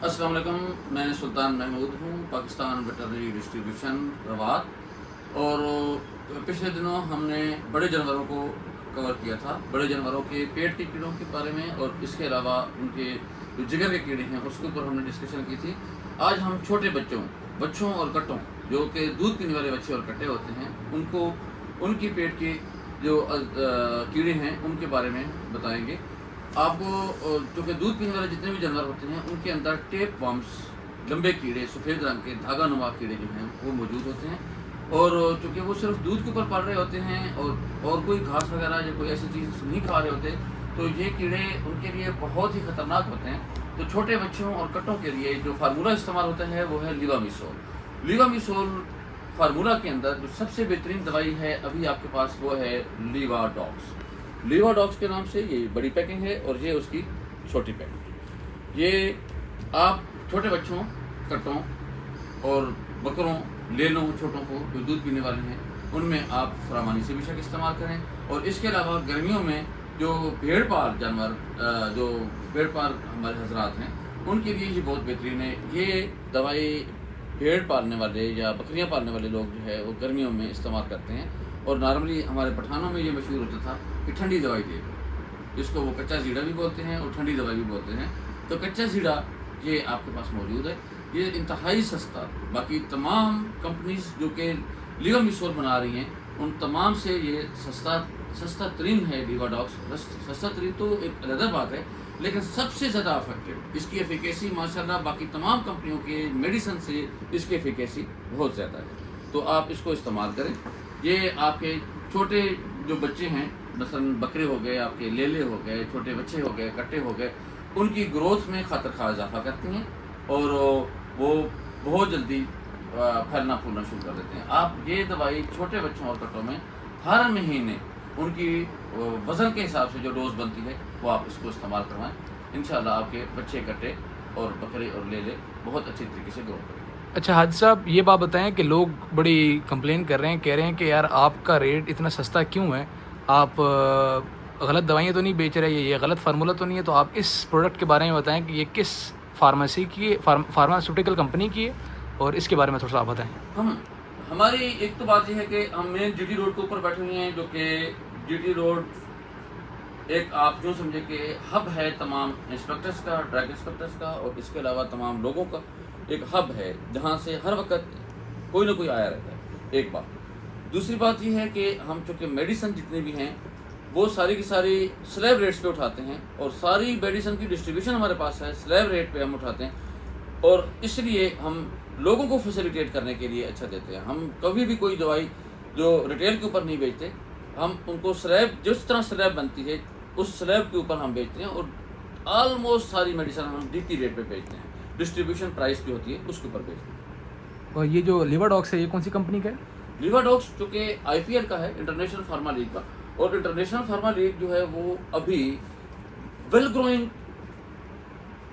अस्सलाम वालेकुम, मैं सुल्तान महमूद हूँ, पाकिस्तान वेटरनरी डिस्ट्रीब्यूशन रवात। और पिछले दिनों हमने बड़े जानवरों को कवर किया था, बड़े जानवरों के पेट के कीड़ों के बारे में, और इसके अलावा उनके जो जिगर के कीड़े हैं उसके ऊपर हमने डिस्कशन की थी। आज हम छोटे बच्चों और कट्टों, जो कि दूध पीने वाले बच्चे और कट्टे होते हैं, उनको उनकी पेट के जो कीड़े हैं उनके बारे में बताएंगे आपको। चूँकि दूध पीने वाले जितने भी जानवर होते हैं उनके अंदर टेप वर्म्स, लंबे कीड़े, सफ़ेद रंग के धागा नुमा कीड़े जो हैं वो मौजूद होते हैं। और चूँकि वो सिर्फ दूध के ऊपर पल रहे होते हैं और कोई घास वगैरह या कोई ऐसी चीज़ नहीं खा रहे होते, तो ये कीड़े उनके लिए बहुत ही ख़तरनाक होते हैं। तो छोटे बच्चों और कट्टों के लिए जो फार्मूला इस्तेमाल होता है वो है लीवामिसोल। फार्मूला के अंदर जो सबसे बेहतरीन दवाई है अभी आपके पास वो है लीवाडॉक्स के नाम से। ये बड़ी पैकिंग है और ये उसकी छोटी पैकिंग है। ये आप छोटे बच्चों, कट्टों और बकरों, लेलों, छोटों को जो दूध पीने वाले हैं उनमें आप फरामानी से बेशक इस्तेमाल करें। और इसके अलावा गर्मियों में जो भेड़ पाल जानवर, जो भेड़ पाल हमारे हजरात हैं उनके लिए ये बहुत बेहतरीन है। ये दवाई भेड़ पालने वाले या बकरियां पालने वाले लोग जो है वो गर्मियों में इस्तेमाल करते हैं। और नॉर्मली हमारे पठानों में ये मशहूर होता था कि ठंडी दवाई दे दो, इसको वो कच्चा जीरा भी बोलते हैं और ठंडी दवाई भी बोलते हैं। तो कच्चा जीरा ये आपके पास मौजूद है, ये इंतहाई सस्ता। बाकी तमाम कंपनीज जो कि लीवामिसोल बना रही हैं उन तमाम से ये सस्ता तरीन है लीवाडॉक्स। सस्ता तरीन तो एक अलग बात है, लेकिन सबसे ज़्यादा अफेक्टिव, इसकी एफिकेसी माशाल्लाह बाकी तमाम कंपनियों के मेडिसिन से इसकी एफिकेसी बहुत ज़्यादा है। तो आप इसको इस्तेमाल करें। ये आपके छोटे जो बच्चे हैं, मसलन बकरे हो गए, आपके लेले हो गए, छोटे बच्चे हो गए, कट्टे हो गए, उनकी ग्रोथ में खातिर खा इजाफा करती हैं और वो बहुत जल्दी फैलना फूलना शुरू कर देते हैं। आप ये दवाई छोटे बच्चों और कट्टों में हर महीने उनकी वज़न के हिसाब से जो डोज बनती है वो आप इसको इस्तेमाल करवाएं। इंशाल्लाह आपके बच्चे, कट्टे और बकरे और लेले बहुत अच्छी तरीके से ग्रो करेंगे। अच्छा हाजी साहब, ये बात बताएं कि लोग बड़ी कंप्लेन कर रहे हैं, कह रहे हैं कि यार आपका रेट इतना सस्ता क्यों है, आप गलत दवाइयाँ तो नहीं बेच रहे, ये गलत फार्मूला तो नहीं है। तो आप इस प्रोडक्ट के बारे में बताएं कि ये किस फार्मेसी की फार्मास्यूटिकल कंपनी की है और इसके बारे में थोड़ा सा आप बताएं। हमारी एक तो बात यह है कि हम मेन जीटी रोड के ऊपर बैठे हुए हैं, जो कि जीटी रोड एक आप जो समझे कि हब है तमाम इंस्पेक्टर्स का, ड्रग इंस्पेक्टर्स का, और इसके अलावा तमाम लोगों का एक हब है जहाँ से हर वक्त कोई ना कोई आया रहता है। एक बात। दूसरी बात यह है कि हम चूँकि मेडिसिन जितने भी हैं वो सारी की सारी स्लैब रेट्स पे उठाते हैं, और सारी मेडिसिन की डिस्ट्रीब्यूशन हमारे पास है, स्लैब रेट पे हम उठाते हैं, और इसलिए हम लोगों को फैसिलिटेट करने के लिए अच्छा देते हैं। हम कभी भी कोई दवाई जो रिटेल के ऊपर नहीं बेचते, हम उनको स्लैब, जिस तरह स्लैब बनती है उस स्लैब के ऊपर हम बेचते हैं, और ऑलमोस्ट सारी मेडिसिन हम डीपी रेट पे बेचते हैं, डिस्ट्रीब्यूशन प्राइस जो होती है उसके ऊपर बेचते हैं। और ये जो लीवाडॉक्स है ये कौन सी कंपनी का है? लीवाडॉक्स चूँकि IPL का है, इंटरनेशनल फार्मा लीग का, और इंटरनेशनल फार्मा लीग जो है वो अभी वेल ग्रोइंग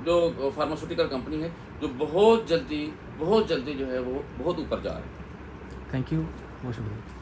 जो फार्मास्यूटिकल कंपनी है, जो बहुत जल्दी जो है वो बहुत ऊपर जा रही है। थैंक यू, बहुत शुक्रिया।